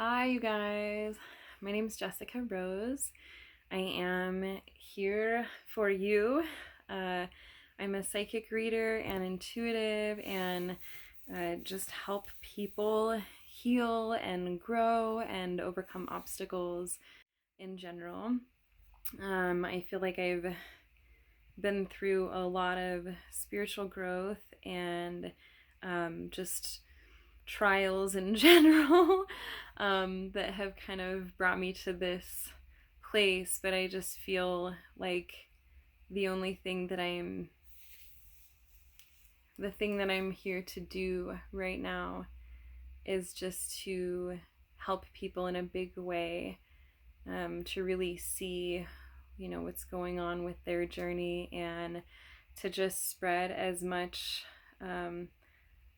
Hi, you guys. My name is Jessica Rose. I am here for you. I'm a psychic reader and intuitive and just help people heal and grow and overcome obstacles in general. I feel like I've been through a lot of spiritual growth and just trials in general that have kind of brought me to this place, but I just feel like the thing that I'm here to do right now is just to help people in a big way, to really see, what's going on with their journey, and to just spread as much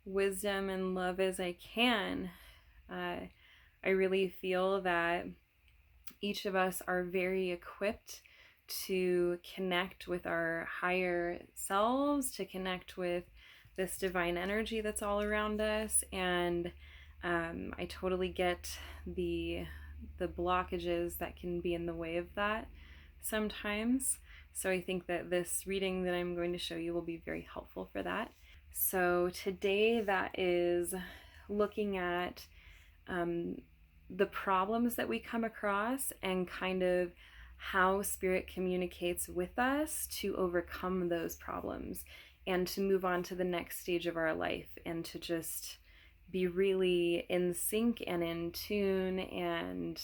wisdom and love as I can. I really feel that each of us are very equipped to connect with our higher selves, to connect with this divine energy that's all around us. And I totally get the blockages that can be in the way of that sometimes. So I think that this reading that I'm going to show you will be very helpful for that. So today that is looking at the problems that we come across and kind of how spirit communicates with us to overcome those problems and to move on to the next stage of our life and to just be really in sync and in tune and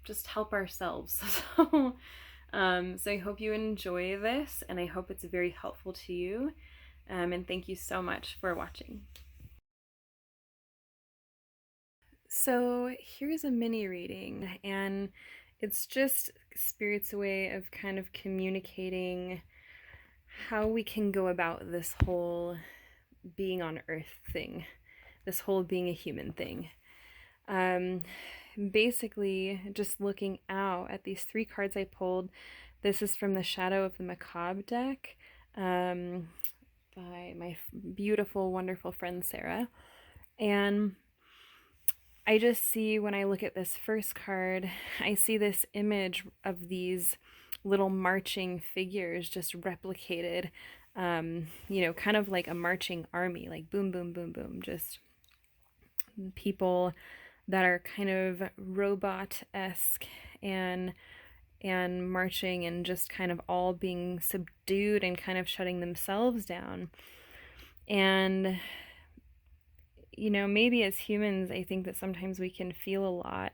just help ourselves. So I hope you enjoy this, and I hope it's very helpful to you. And thank you so much for watching. So here's a mini reading, and it's just Spirit's way of kind of communicating how we can go about this whole being on Earth thing, this whole being a human thing. Basically, just looking out at these 3 cards I pulled. This is from the Shadow of the Macabre deck by my beautiful, wonderful friend Sarah. And I just see, when I look at this first card, I see this image of these little marching figures just replicated, kind of like a marching army, like boom, boom, boom, boom, just people that are kind of robot-esque and marching and just kind of all being subdued and kind of shutting themselves down. And maybe as humans, I think that sometimes we can feel a lot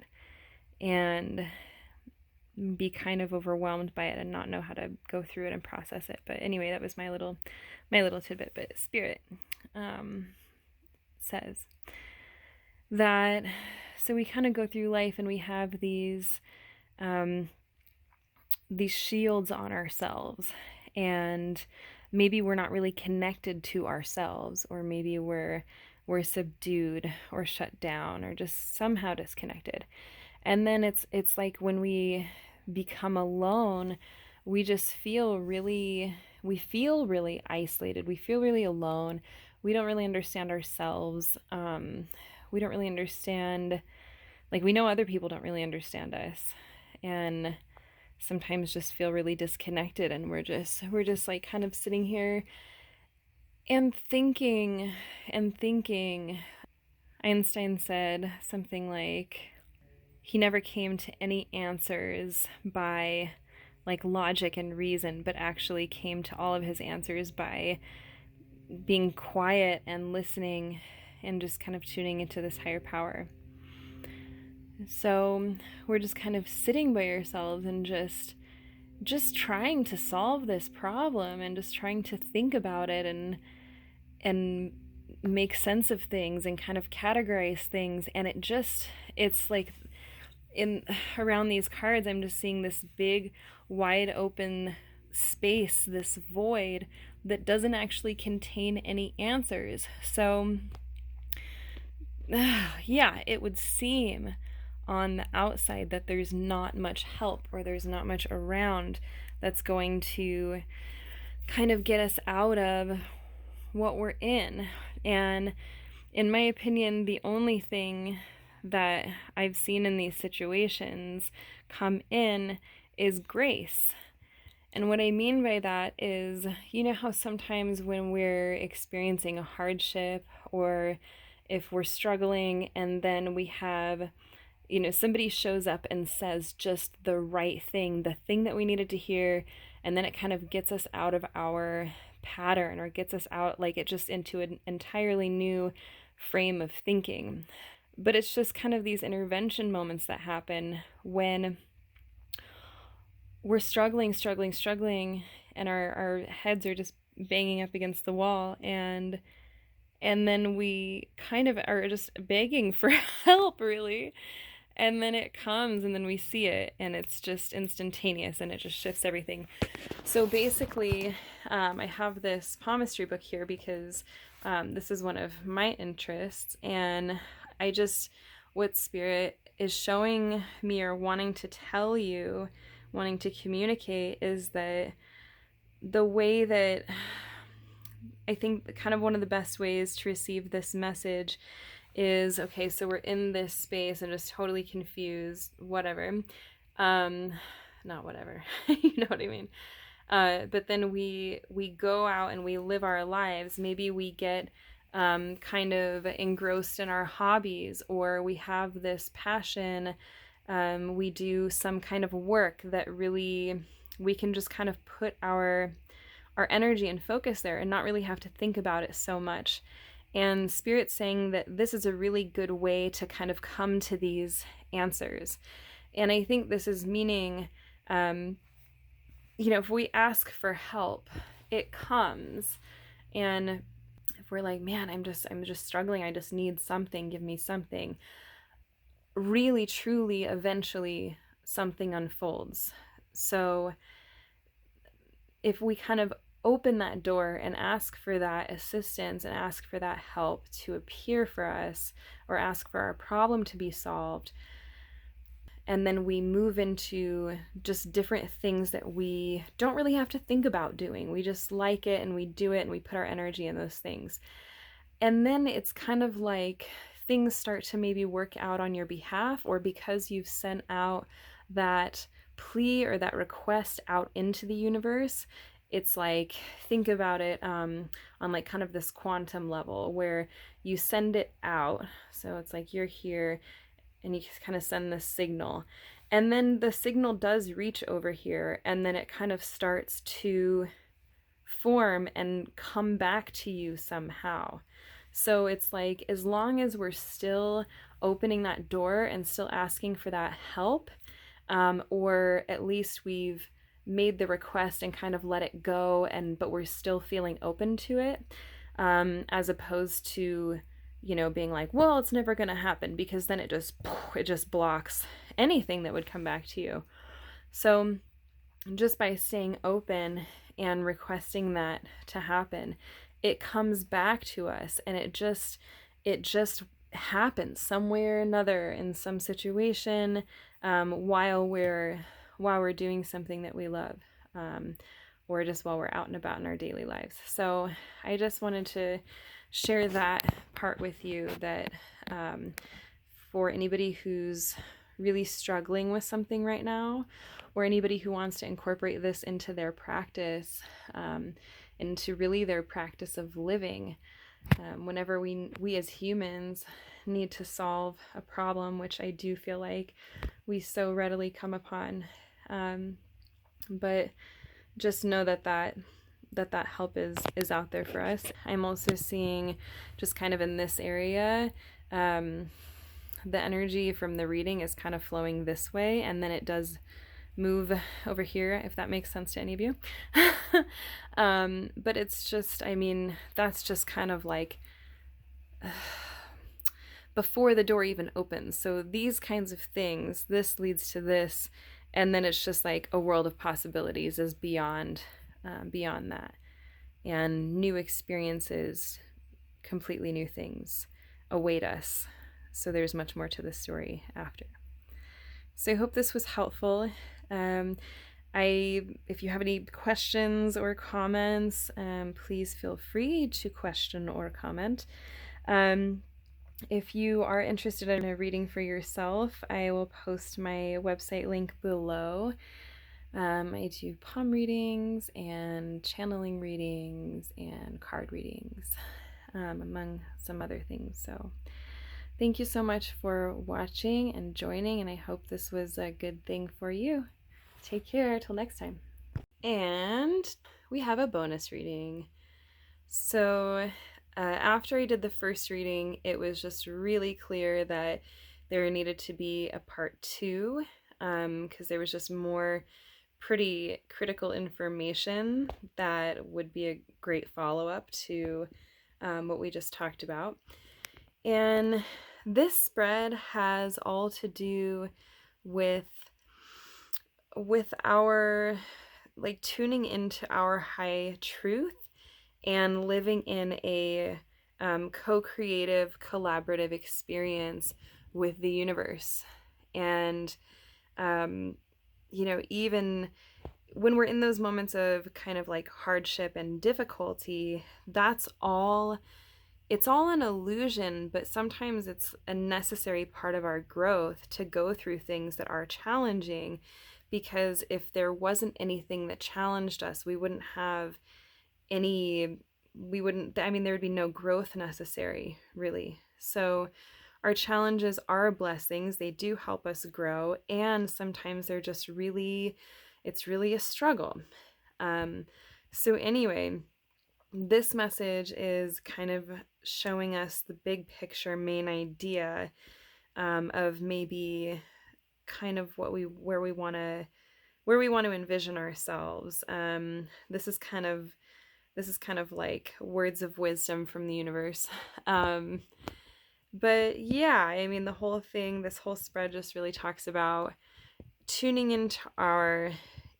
and be kind of overwhelmed by it and not know how to go through it and process it. But anyway, that was my little tidbit. But Spirit says that, so we kind of go through life and we have these shields on ourselves, and maybe we're not really connected to ourselves, or maybe we're subdued or shut down or just somehow disconnected. And then it's like when we become alone, we just feel really isolated. We feel really alone. We don't really understand ourselves. We don't really understand, like, we know other people don't really understand us, and sometimes just feel really disconnected, and we're just like kind of sitting here and thinking. Einstein said something like, he never came to any answers by like logic and reason, but actually came to all of his answers by being quiet and listening and just kind of tuning into this higher power. So we're just kind of sitting by ourselves and just trying to solve this problem and just trying to think about it and make sense of things and kind of categorize things. And it's like around these cards, I'm just seeing this big, wide open space, this void that doesn't actually contain any answers. So it would seem on the outside that there's not much help, or there's not much around that's going to kind of get us out of what we're in. And in my opinion, the only thing that I've seen in these situations come in is grace. And what I mean by that is, you know how sometimes when we're experiencing a hardship, or if we're struggling and then we have, somebody shows up and says just the right thing, the thing that we needed to hear, and then it kind of gets us out of our pattern, or gets us out, like, it just into an entirely new frame of thinking. But it's just kind of these intervention moments that happen when we're struggling, and our heads are just banging up against the wall, and then we kind of are just begging for help, really. And then it comes, and then we see it, and it's just instantaneous, and it just shifts everything. So basically, I have this palmistry book here because this is one of my interests, and what Spirit is showing me, or wanting to tell you, wanting to communicate, is that the way that I think kind of one of the best ways to receive this message is, okay, so we're in this space and just totally confused, whatever. Not whatever, you know what I mean? But then we go out and we live our lives. Maybe we get kind of engrossed in our hobbies, or we have this passion. We do some kind of work that really we can just kind of put our energy and focus there and not really have to think about it so much. And Spirit's saying that this is a really good way to kind of come to these answers. And I think this is meaning, if we ask for help, it comes. And if we're like, man, I'm just struggling, I just need something, give me something, really, truly, eventually something unfolds. So if we kind of open that door and ask for that assistance and ask for that help to appear for us, or ask for our problem to be solved, and then we move into just different things that we don't really have to think about doing. We just like it, and we do it, and we put our energy in those things. And then it's kind of like things start to maybe work out on your behalf, or because you've sent out that plea or that request out into the universe. It's like, think about it on like kind of this quantum level where you send it out. So it's like you're here and you kind of send this signal, and then the signal does reach over here, and then it kind of starts to form and come back to you somehow. So it's like, as long as we're still opening that door and still asking for that help, or at least we've made the request and kind of let it go, but we're still feeling open to it, as opposed to, being like, well, it's never going to happen, because then it just blocks anything that would come back to you. So just by staying open and requesting that to happen, it comes back to us, and it just happens some way or another in some situation, while we're doing something that we love, or just while we're out and about in our daily lives. So I just wanted to share that part with you, that for anybody who's really struggling with something right now, or anybody who wants to incorporate this into their practice, into really their practice of living, whenever we as humans need to solve a problem, which I do feel like we so readily come upon, but just know that help is out there for us. I'm also seeing, just kind of in this area, the energy from the reading is kind of flowing this way, and then it does move over here, if that makes sense to any of you. But it's just, that's just kind of like before the door even opens. So these kinds of things, this leads to this, and then it's just like a world of possibilities is beyond that, and new experiences, completely new things await us. So there's much more to the story after. So I hope this was helpful. If you have any questions or comments, please feel free to question or comment. If you are interested in a reading for yourself, I will post my website link below. I do palm readings and channeling readings and card readings, among some other things. So thank you so much for watching and joining, and I hope this was a good thing for you. Take care till next time. And we have a bonus reading. So after I did the first reading, it was just really clear that there needed to be a part 2, because there was just more pretty critical information that would be a great follow-up to what we just talked about. And this spread has all to do with our like tuning into our high truth and living in a co-creative, collaborative experience with the universe. And even when we're in those moments of kind of like hardship and difficulty, it's all an illusion, but sometimes it's a necessary part of our growth to go through things that are challenging, because if there wasn't anything that challenged us, there would be no growth necessary, really. So our challenges are blessings. They do help us grow, and sometimes they're just it's really a struggle. So anyway, this message is kind of showing us the big picture main idea of maybe kind of where we want to envision ourselves. This is kind of like words of wisdom from the universe. But yeah, I mean, this whole spread just really talks about tuning into our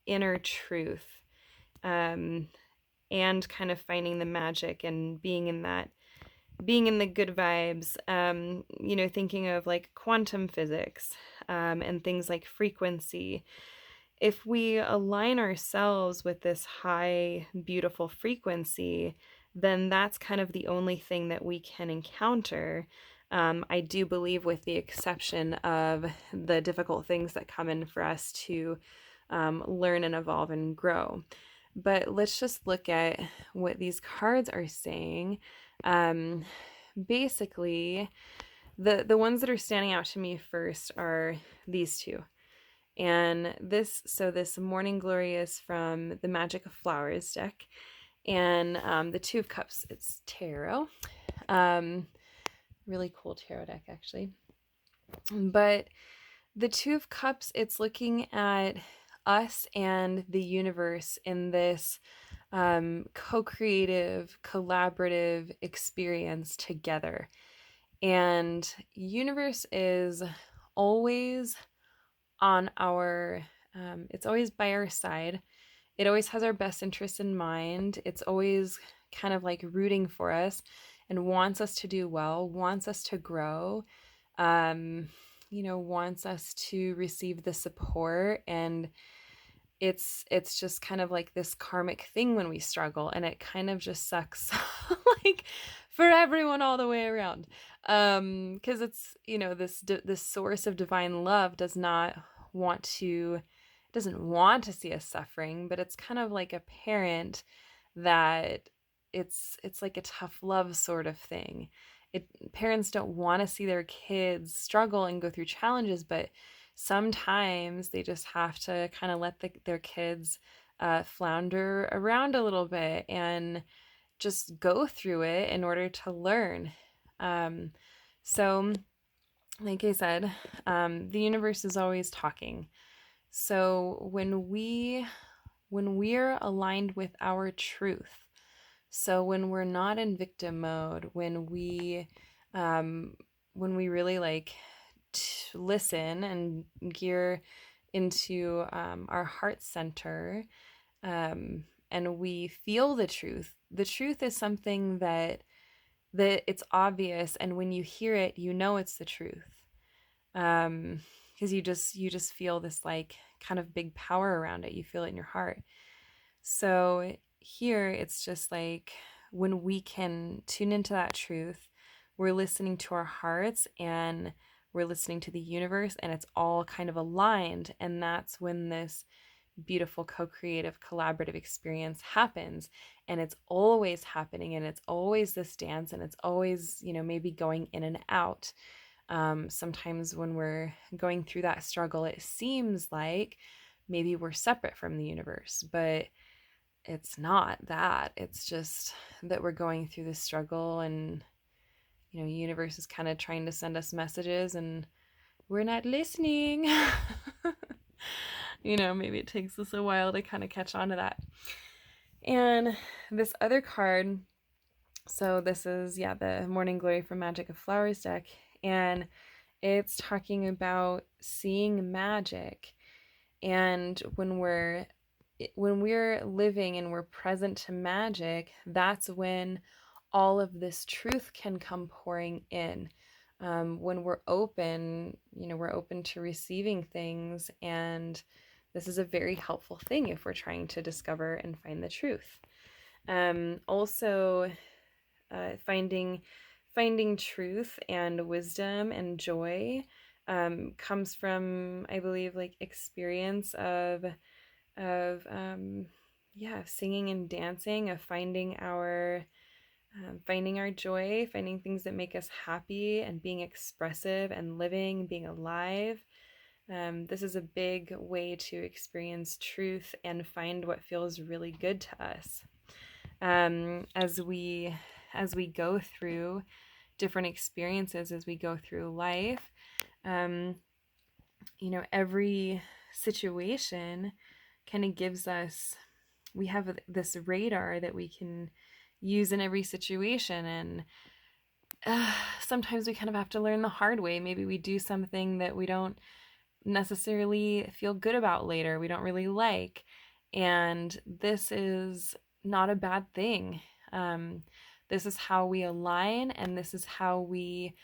inner truth, and kind of finding the magic and being in the good vibes, thinking of like quantum physics, and things like frequency. If we align ourselves with this high, beautiful frequency, then that's kind of the only thing that we can encounter. I do believe, with the exception of the difficult things that come in for us to learn and evolve and grow. But let's just look at what these cards are saying. Basically, the ones that are standing out to me first are these two. And this Morning Glory is from the Magic of Flowers deck. And the Two of Cups, it's tarot. Really cool tarot deck, actually. But the Two of Cups, it's looking at us and the universe in this co-creative, collaborative experience together. And universe is always on our, it's always by our side. It always has our best interest in mind. It's always kind of like rooting for us and wants us to do well, wants us to grow, wants us to receive the support. And it's just kind of like this karmic thing when we struggle, and it kind of just sucks like for everyone all the way around, because it's this source of divine love doesn't want to see us suffering, but it's kind of like a parent that it's like a tough love sort of thing. Parents don't want to see their kids struggle and go through challenges, but sometimes they just have to kind of let their kids flounder around a little bit and just go through it in order to learn. So like I said, the universe is always talking. So when we're aligned with our truth, so when we're not in victim mode, when we really like listen and gear into our heart center, and we feel the truth. The truth is something that it's obvious, and when you hear it, you know it's the truth. Because you just feel this like kind of big power around it. You feel it in your heart. So here it's just like when we can tune into that truth, we're listening to our hearts and we're listening to the universe, and it's all kind of aligned. And that's when this beautiful co-creative collaborative experience happens. And it's always happening, and it's always this dance, and it's always, maybe going in and out. Sometimes when we're going through that struggle, it seems like maybe we're separate from the universe, but it's not that. It's just that we're going through this struggle, and universe is kind of trying to send us messages and we're not listening. Maybe it takes us a while to kind of catch on to that. And this other card, so this is, the Morning Glory from Magic of Flowers deck, and it's talking about seeing magic. And when we're living and we're present to magic, that's when all of this truth can come pouring in. When we're open, we're open to receiving things, and this is a very helpful thing if we're trying to discover and find the truth. Also, finding truth and wisdom and joy comes from, I believe, like experience of singing and dancing, of finding our joy, finding things that make us happy, and being expressive and living, being alive. This is a big way to experience truth and find what feels really good to us. As we go through different experiences, as we go through life, every situation kind of gives us, we have this radar that we can use in every situation. And sometimes we kind of have to learn the hard way. Maybe we do something that we don't necessarily feel good about later, we don't really like. And this is not a bad thing. This is how we align, and this is how we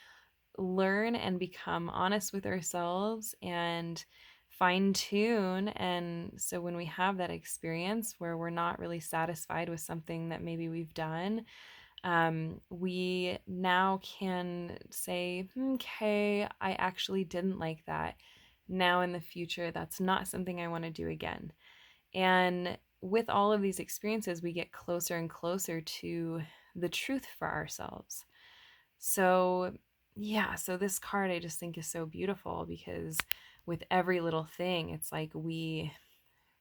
learn and become honest with ourselves and fine tune. And so when we have that experience where we're not really satisfied with something that maybe we've done, we now can say, okay, I actually didn't like that. Now in the future, that's not something I want to do again. And with all of these experiences, we get closer and closer to the truth for ourselves. So so this card I just think is so beautiful, because with every little thing, it's like when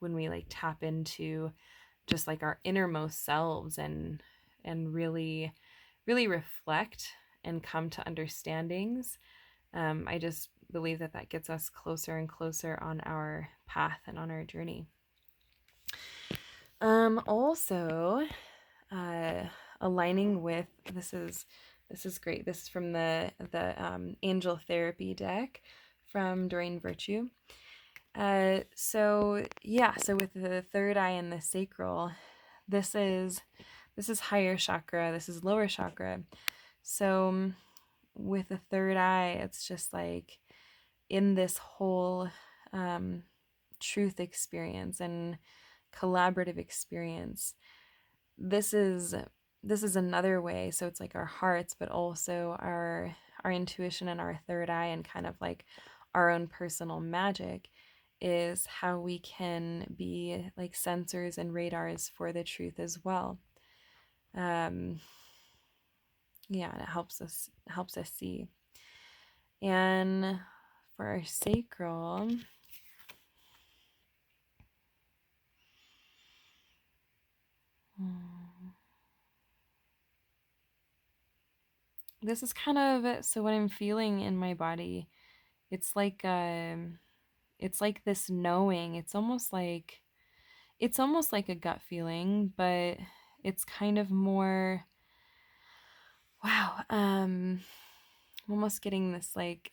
we like tap into just like our innermost selves and really reflect and come to understandings, I just believe that gets us closer and closer on our path and on our journey. Also, aligning with, this is great. This is from the Angel Therapy deck from Doreen Virtue. So with the third eye and the sacral, this is higher chakra, this is lower chakra. So with the third eye, it's just like in this whole truth experience and collaborative experience, this is another way. So it's like our hearts, but also our intuition and our third eye, and kind of like our own personal magic, is how we can be like sensors and radars for the truth as well. And it helps us see. And for our sacral, this is kind of, so what I'm feeling in my body, it's like this knowing. It's almost like a gut feeling, but it's kind of more, wow, I'm almost getting this like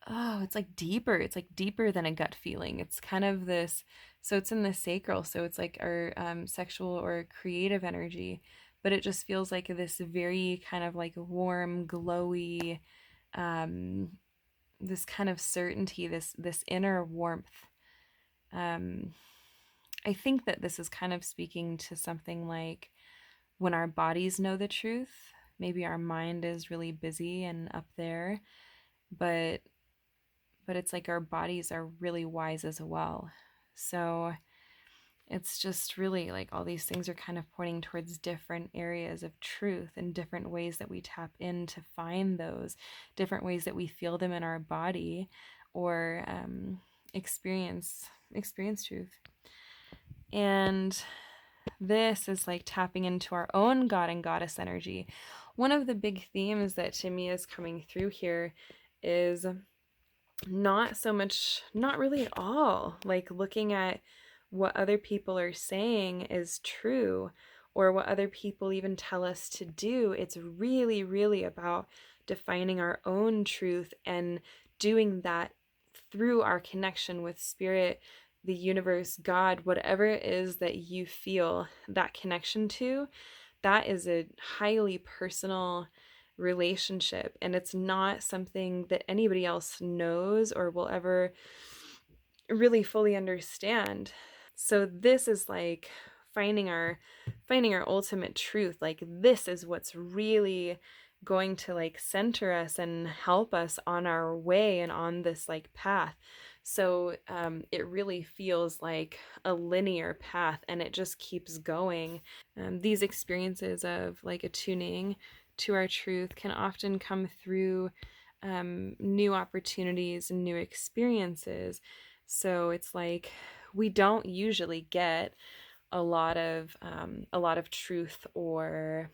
it's like deeper. It's like deeper than a gut feeling. It's kind of this, so it's in the sacral, so it's like our sexual or creative energy, but it just feels like this very kind of like warm, glowy, this kind of certainty, this inner warmth. I think that this is kind of speaking to something like when our bodies know the truth. Maybe our mind is really busy and up there, but it's like our bodies are really wise as well. So it's just really like all these things are kind of pointing towards different areas of truth and different ways that we tap in to find those, different ways that we feel them in our body or experience truth. And this is like tapping into our own God and Goddess energy. One of the big themes that to me is coming through here is not so much, not really at all, like looking at what other people are saying is true or what other people even tell us to do. It's really, really about defining our own truth and doing that through our connection with spirit, the universe, God, whatever it is that you feel that connection to. That is a highly personal relationship, and it's not something that anybody else knows or will ever really fully understand. So this is like finding our ultimate truth. Like this is what's really going to like center us and help us on our way and on this like path. So it really feels like a linear path, and it just keeps going. These experiences of like attuning to our truth can often come through new opportunities and new experiences. So it's like we don't usually get a lot of truth or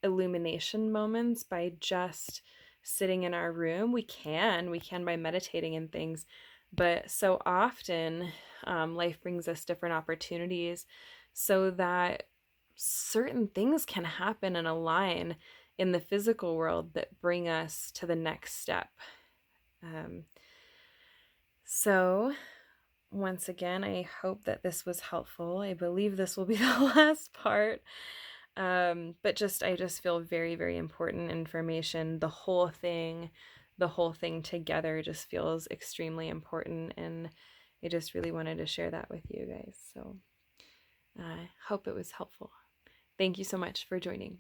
illumination moments by just sitting in our room. We can by meditating and things, but so often life brings us different opportunities so that certain things can happen and align in the physical world that bring us to the next step. So once again, I hope that this was helpful. I believe this will be the last part. But I just feel very, very important information. The whole thing together just feels extremely important. And I just really wanted to share that with you guys. So I hope it was helpful. Thank you so much for joining.